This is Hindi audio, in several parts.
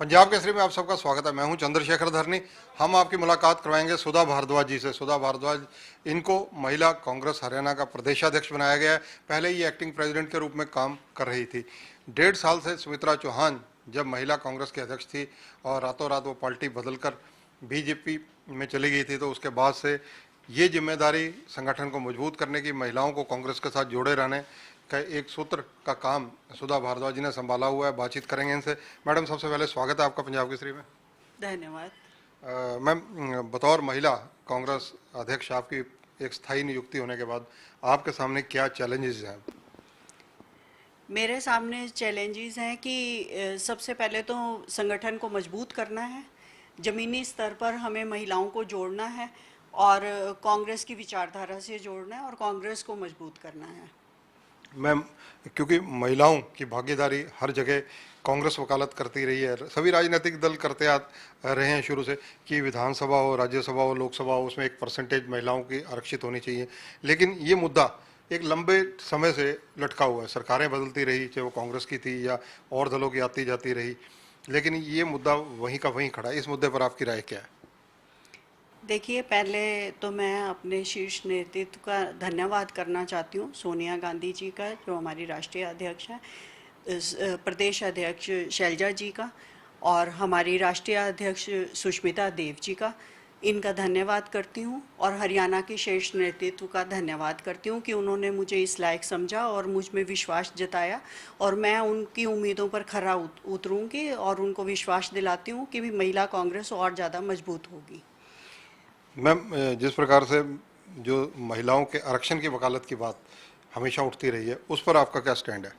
पंजाब केसरी में आप सबका स्वागत है। मैं हूं चंद्रशेखर धरनी। हम आपकी मुलाकात करवाएंगे सुधा भारद्वाज जी से। सुधा भारद्वाज, इनको महिला कांग्रेस हरियाणा का प्रदेशाध्यक्ष बनाया गया है। पहले ये एक्टिंग प्रेसिडेंट के रूप में काम कर रही थी। 1.5 साल से सुमित्रा चौहान जब महिला कांग्रेस की अध्यक्ष थी और रातों रात वो पार्टी बदलकर बीजेपी में चली गई थी, तो उसके बाद से ये जिम्मेदारी संगठन को मजबूत करने की, महिलाओं को कांग्रेस के साथ जोड़े रहने का एक सूत्र का काम सुधा भारद्वाज जी ने संभाला हुआ है। बातचीत करेंगे इनसे। मैडम, सबसे पहले स्वागत है आपका पंजाब केसरी में। धन्यवाद। मैम, बतौर महिला कांग्रेस अध्यक्ष आपकी एक स्थायी नियुक्ति होने के बाद आपके सामने क्या चैलेंजेस हैं? मेरे सामने चैलेंजेस हैं कि सबसे पहले तो संगठन को मजबूत करना है, ज़मीनी स्तर पर हमें महिलाओं को जोड़ना है और कांग्रेस की विचारधारा से जोड़ना है और कांग्रेस को मजबूत करना है। मैम, क्योंकि महिलाओं की भागीदारी हर जगह कांग्रेस वकालत करती रही है, सभी राजनीतिक दल करते आ रहे हैं शुरू से कि विधानसभा हो, राज्यसभा हो, लोकसभा हो, उसमें एक परसेंटेज महिलाओं की आरक्षित होनी चाहिए। लेकिन ये मुद्दा एक लंबे समय से लटका हुआ है। सरकारें बदलती रही, चाहे वो कांग्रेस की थी या और दलों की आती जाती रही, लेकिन ये मुद्दा वहीं का वहीं खड़ा है। इस मुद्दे पर आपकी राय क्या है? देखिए, पहले तो मैं अपने शीर्ष नेतृत्व का धन्यवाद करना चाहती हूँ, सोनिया गांधी जी का, जो हमारी राष्ट्रीय अध्यक्ष है, प्रदेश अध्यक्ष शैलजा जी का और हमारी राष्ट्रीय अध्यक्ष सुष्मिता देव जी का। इनका धन्यवाद करती हूँ और हरियाणा के शीर्ष नेतृत्व का धन्यवाद करती हूँ कि उन्होंने मुझे इस लायक समझा और मुझ में विश्वास जताया और मैं उनकी उम्मीदों पर खरा उतरूँगी और उनको विश्वास दिलाती हूँ कि भी महिला कांग्रेस और ज़्यादा मजबूत होगी। मैम, जिस प्रकार से जो महिलाओं के आरक्षण की वकालत की बात हमेशा उठती रही है, उस पर आपका क्या स्टैंड है?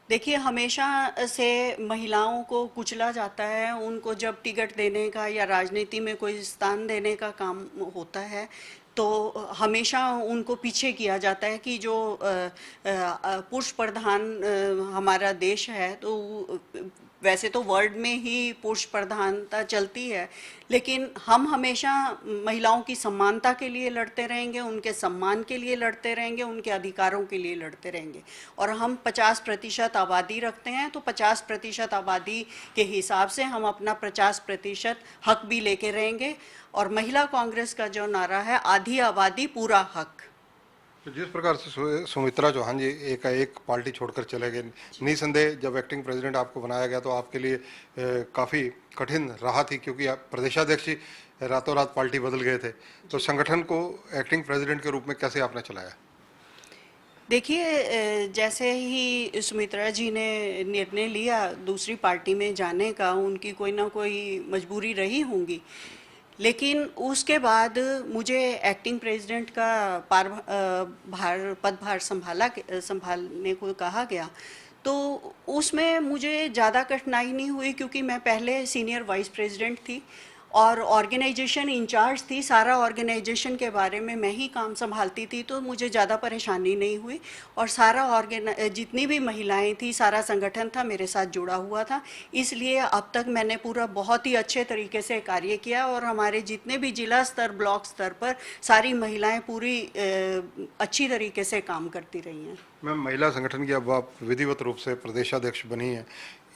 देखिए, हमेशा से महिलाओं को कुचला जाता है। उनको जब टिकट देने का या राजनीति में कोई स्थान देने का काम होता है तो हमेशा उनको पीछे किया जाता है कि जो पुरुष प्रधान हमारा देश है, तो वैसे तो वर्ल्ड में ही पुरुष प्रधानता चलती है, लेकिन हम हमेशा महिलाओं की समानता के लिए लड़ते रहेंगे, उनके सम्मान के लिए लड़ते रहेंगे, उनके अधिकारों के लिए लड़ते रहेंगे। और हम 50% आबादी रखते हैं, तो 50% आबादी के हिसाब से हम अपना 50% हक भी लेके रहेंगे। और महिला कांग्रेस का जो नारा है, आधी आबादी पूरा हक। तो जिस प्रकार से सुमित्रा चौहान जी एक पार्टी छोड़कर चले गए, निसंदेह जब एक्टिंग प्रेसिडेंट आपको बनाया गया तो आपके लिए काफ़ी कठिन रहा थी, क्योंकि आप प्रदेशाध्यक्ष ही रातों रात पार्टी बदल गए थे। तो संगठन को एक्टिंग प्रेसिडेंट के रूप में कैसे आपने चलाया? देखिए, जैसे ही सुमित्रा जी ने निर्णय लिया दूसरी पार्टी में जाने का, उनकी कोई ना कोई मजबूरी रही होंगी, लेकिन उसके बाद मुझे एक्टिंग प्रेसिडेंट का पदभार संभालने को कहा गया। तो उसमें मुझे ज़्यादा कठिनाई नहीं हुई, क्योंकि मैं पहले सीनियर वाइस प्रेसिडेंट थी और ऑर्गेनाइजेशन इंचार्ज थी। सारा ऑर्गेनाइजेशन के बारे में मैं ही काम संभालती थी, तो मुझे ज़्यादा परेशानी नहीं हुई। और सारा जितनी भी महिलाएं थी, सारा संगठन था, मेरे साथ जुड़ा हुआ था। इसलिए अब तक मैंने पूरा बहुत ही अच्छे तरीके से कार्य किया और हमारे जितने भी जिला स्तर, ब्लॉक स्तर पर सारी महिलाएं पूरी अच्छी तरीके से काम करती रही हैं। मैम, महिला संगठन की अब आप विधिवत रूप से प्रदेशाध्यक्ष बनी हैं।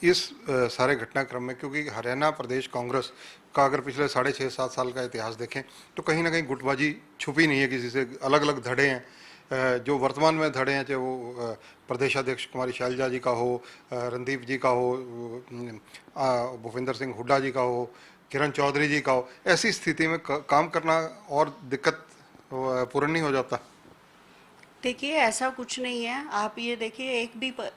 इस सारे घटनाक्रम में, क्योंकि हरियाणा प्रदेश कांग्रेस का अगर पिछले 6.5-7 साल का इतिहास देखें तो कहीं ना कहीं गुटबाजी छुपी नहीं है किसी से। अलग अलग धड़े हैं, जो वर्तमान में धड़े हैं, चाहे वो प्रदेशाध्यक्ष कुमारी शैलजा जी का हो, रणदीप जी का हो, भूपेंद्र सिंह हुड्डा जी का हो, किरण चौधरी जी का हो, ऐसी स्थिति में काम करना और दिक्कत पूर्ण नहीं हो जाता? देखिए, ऐसा कुछ नहीं है। आप ये देखिए,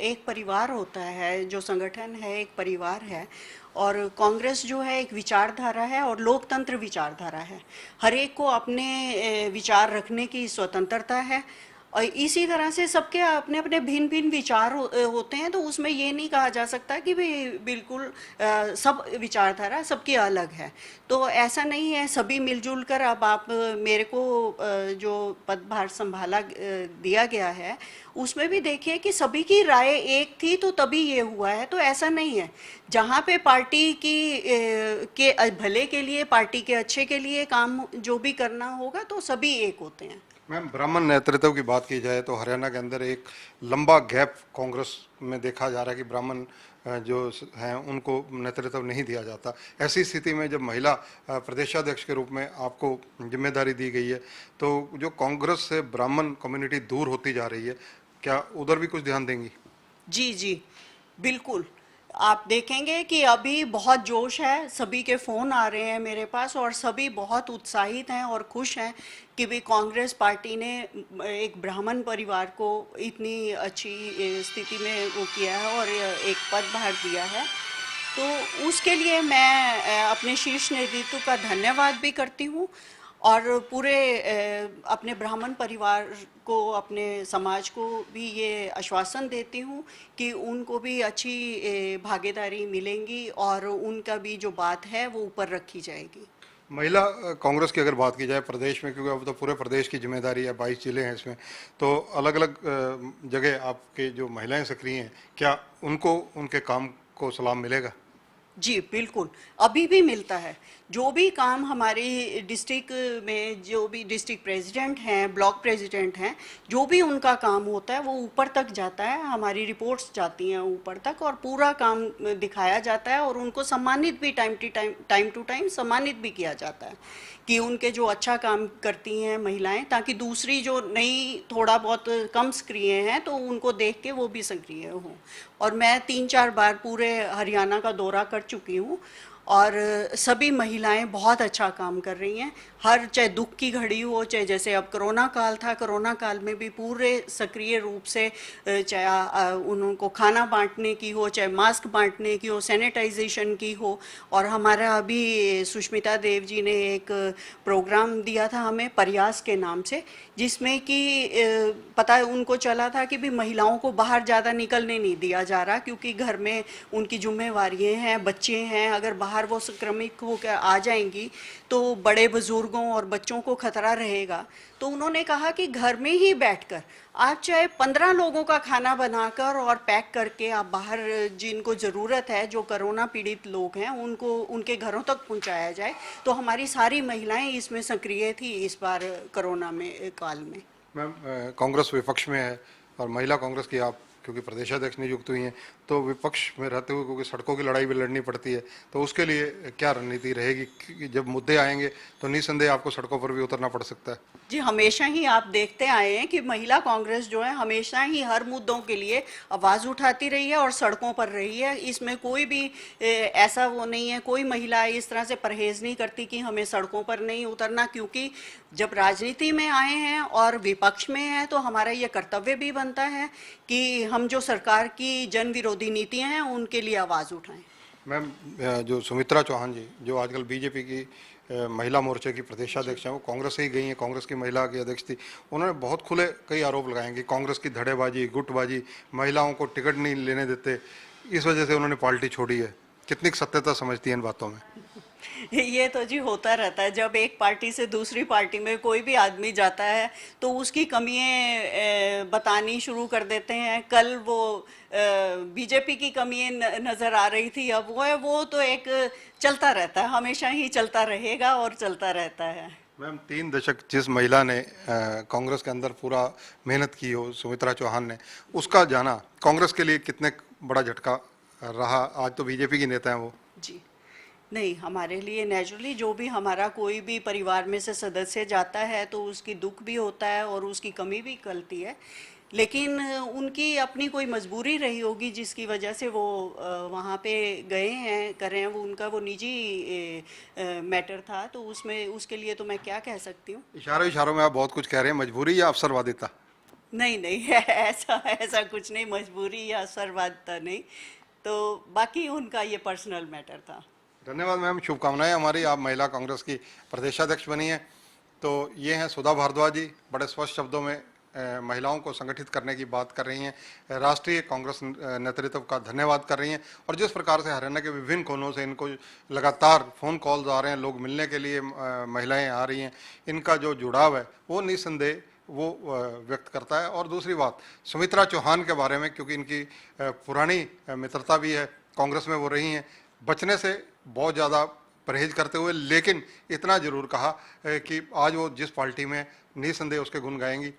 एक परिवार होता है, जो संगठन है एक परिवार है और कांग्रेस जो है एक विचारधारा है और लोकतंत्र विचारधारा है। हर एक को अपने विचार रखने की स्वतंत्रता है और इसी तरह से सबके अपने अपने भिन्न भिन्न विचार होते हैं। तो उसमें ये नहीं कहा जा सकता कि भाई बिल्कुल सब विचारधारा सबकी अलग है। तो ऐसा नहीं है, सभी मिलजुल कर अब आप मेरे को जो पदभार संभाला दिया गया है, उसमें भी देखिए कि सभी की राय एक थी, तो तभी ये हुआ है। तो ऐसा नहीं है, जहाँ पे पार्टी के भले के लिए, पार्टी के अच्छे के लिए काम जो भी करना होगा, तो सभी एक होते हैं। मैम, ब्राह्मण नेतृत्व की बात की जाए तो हरियाणा के अंदर एक लंबा गैप कांग्रेस में देखा जा रहा है कि ब्राह्मण हैं उनको नेतृत्व नहीं दिया जाता। ऐसी स्थिति में जब महिला प्रदेशाध्यक्ष के रूप में आपको जिम्मेदारी दी गई है, तो जो कांग्रेस से ब्राह्मण कम्युनिटी दूर होती जा रही है, क्या उधर भी कुछ ध्यान देंगी? जी जी, बिल्कुल। आप देखेंगे कि अभी बहुत जोश है, सभी के फ़ोन आ रहे हैं मेरे पास और सभी बहुत उत्साहित हैं और खुश हैं कि भी कांग्रेस पार्टी ने एक ब्राह्मण परिवार को इतनी अच्छी स्थिति में वो किया है और एक पदभार दिया है। तो उसके लिए मैं अपने शीर्ष नेतृत्व का धन्यवाद भी करती हूँ और पूरे अपने ब्राह्मण परिवार को, अपने समाज को भी ये आश्वासन देती हूँ कि उनको भी अच्छी भागीदारी मिलेंगी और उनका भी जो बात है वो ऊपर रखी जाएगी। महिला कांग्रेस की अगर बात की जाए प्रदेश में, क्योंकि अब तो पूरे प्रदेश की जिम्मेदारी है, 22 जिले हैं इसमें, तो अलग अलग जगह आपके जो महिलाएं सक्रिय हैं, क्या उनको उनके काम को सलाम मिलेगा? जी बिल्कुल, अभी भी मिलता है। जो भी काम हमारी डिस्ट्रिक्ट में, जो भी डिस्ट्रिक्ट प्रेसिडेंट हैं, ब्लॉक प्रेसिडेंट हैं, जो भी उनका काम होता है वो ऊपर तक जाता है, हमारी रिपोर्ट्स जाती हैं ऊपर तक और पूरा काम दिखाया जाता है और उनको सम्मानित भी टाइम टू टाइम सम्मानित भी किया जाता है कि उनके जो अच्छा काम करती हैं महिलाएं, ताकि दूसरी जो नई थोड़ा बहुत कम सक्रिय हैं तो उनको देख के वो भी सक्रिय हों। और मैं 3-4 बार पूरे हरियाणा का दौरा कर चुकी हूँ और सभी महिलाएं बहुत अच्छा काम कर रही हैं। हर, चाहे दुख की घड़ी हो, चाहे जैसे अब कोरोना काल था, कोरोना काल में भी पूरे सक्रिय रूप से, चाहे उनको खाना बांटने की हो, चाहे मास्क बांटने की हो, सैनिटाइजेशन की हो। और हमारा अभी सुष्मिता देव जी ने एक प्रोग्राम दिया था हमें प्रयास के नाम से, जिसमें कि पता उनको चला था कि भी महिलाओं को बाहर ज़्यादा निकलने नहीं दिया जा रहा, क्योंकि घर में उनकी जिम्मेवारियाँ हैं, बच्चे हैं, अगर बाहर वो संक्रमित होकर आ जाएंगी तो बड़े बुजुर्गों और बच्चों को खतरा रहेगा। तो उन्होंने कहा कि घर में ही बैठकर आप चाहे 15 लोगों का खाना बनाकर और पैक करके आप बाहर, जिनको ज़रूरत है, जो कोरोना पीड़ित लोग हैं, उनको उनके घरों तक पहुंचाया जाए। तो हमारी सारी महिलाएं इसमें सक्रिय थी इस बार कोरोना में काल में। मैम, कांग्रेस विपक्ष में है और महिला कांग्रेस की आप क्योंकि प्रदेशाध्यक्ष नियुक्त हुई हैं, तो विपक्ष में रहते हुए क्योंकि सड़कों की लड़ाई भी लड़नी पड़ती है, तो उसके लिए क्या रणनीति रहेगी कि जब मुद्दे आएंगे तो निस्संदेह आपको सड़कों पर भी उतरना पड़ सकता है? जी, हमेशा ही आप देखते आए हैं कि महिला कांग्रेस जो है हमेशा ही हर मुद्दों के लिए आवाज़ उठाती रही है और सड़कों पर रही है। इसमें कोई भी ऐसा वो नहीं है, कोई महिला इस तरह से परहेज नहीं करती कि हमें सड़कों पर नहीं उतरना, क्योंकि जब राजनीति में आए हैं और विपक्ष में हैं तो हमारा ये कर्तव्य भी बनता है कि हम जो सरकार की जन विरोधी नीतियाँ हैं उनके लिए आवाज़ उठाएं। मैम, जो सुमित्रा चौहान जी, जो आजकल बीजेपी की महिला मोर्चे की प्रदेशाध्यक्ष हैं, वो कांग्रेस से ही गई हैं, कांग्रेस की महिला की अध्यक्ष थी। उन्होंने बहुत खुले कई आरोप लगाए कि कांग्रेस की धड़ेबाजी, गुटबाजी, महिलाओं को टिकट नहीं लेने देते, इस वजह से उन्होंने पार्टी छोड़ी है। कितनी सत्यता समझती है इन बातों में? ये तो जी होता रहता है, जब एक पार्टी से दूसरी पार्टी में कोई भी आदमी जाता है तो उसकी कमियां बतानी शुरू कर देते हैं। कल वो बीजेपी की कमियां नज़र आ रही थी, अब वो है, वो तो एक चलता रहता है, हमेशा ही चलता रहेगा और चलता रहता है। मैम, 3 दशक जिस महिला ने कांग्रेस के अंदर पूरा मेहनत की हो, सुमित्रा चौहान ने, उसका जाना कांग्रेस के लिए कितने बड़ा झटका रहा? आज तो बीजेपी की नेता हैं वो। जी नहीं, हमारे लिए नेचुरली जो भी हमारा कोई भी परिवार में से सदस्य जाता है तो उसकी दुख भी होता है और उसकी कमी भी खलती है, लेकिन उनकी अपनी कोई मजबूरी रही होगी जिसकी वजह से वो वहाँ पे गए हैं, कर रहे हैं, वो उनका वो निजी मैटर था, तो उसमें उसके लिए तो मैं क्या कह सकती हूँ। इशारों इशारों में आप बहुत कुछ कह रहे हैं, मजबूरी या अवसरवादिता? नहीं नहीं, ऐसा ऐसा कुछ नहीं, मजबूरी या असरवादिता नहीं, तो बाकी उनका ये पर्सनल मैटर था। धन्यवाद मैम, शुभकामनाएं हमारी, आप महिला कांग्रेस की प्रदेशाध्यक्ष बनी हैं। तो ये हैं सुधा भारद्वाज जी, बड़े स्पष्ट शब्दों में महिलाओं को संगठित करने की बात कर रही हैं, राष्ट्रीय कांग्रेस नेतृत्व का धन्यवाद कर रही हैं। और जिस प्रकार से हरियाणा के विभिन्न कोनों से इनको लगातार फ़ोन कॉल्स आ रहे हैं, लोग मिलने के लिए महिलाएं आ रही हैं, इनका जो जुड़ाव है वो निस्संदेह वो व्यक्त करता है। और दूसरी बात, सुमित्रा चौहान के बारे में, क्योंकि इनकी पुरानी मित्रता भी है, कांग्रेस में वो रही हैं, बचने से बहुत ज़्यादा परहेज करते हुए, लेकिन इतना ज़रूर कहा कि आज वो जिस पार्टी में, निस्संदेह उसके गुण गाएंगी।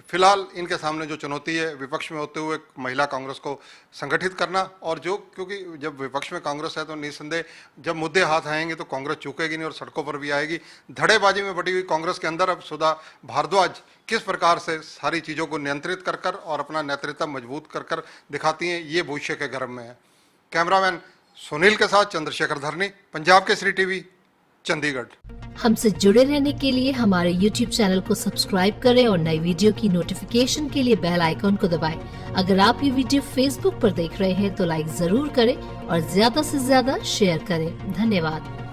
फिलहाल इनके सामने जो चुनौती है विपक्ष में होते हुए महिला कांग्रेस को संगठित करना, और जो क्योंकि जब विपक्ष में कांग्रेस है तो निस्संदेह जब मुद्दे हाथ आएंगे तो कांग्रेस चूकेगी नहीं और सड़कों पर भी आएगी। धड़ेबाजी में बटी हुई कांग्रेस के अंदर अब सुधा भारद्वाज किस प्रकार से सारी चीज़ों को नियंत्रित कर कर और अपना नेतृत्व मजबूत कर कर दिखाती हैं, ये भविष्य के गर्भ में है। कैमरामैन सुनील के साथ चंद्रशेखर धरनी, पंजाब केसरी टीवी, चंडीगढ़। हमसे जुड़े रहने के लिए हमारे YouTube चैनल को सब्सक्राइब करें और नई वीडियो की नोटिफिकेशन के लिए बेल आइकॉन को दबाएं। अगर आप ये वीडियो Facebook पर देख रहे हैं तो लाइक जरूर करें और ज्यादा से ज्यादा शेयर करें। धन्यवाद।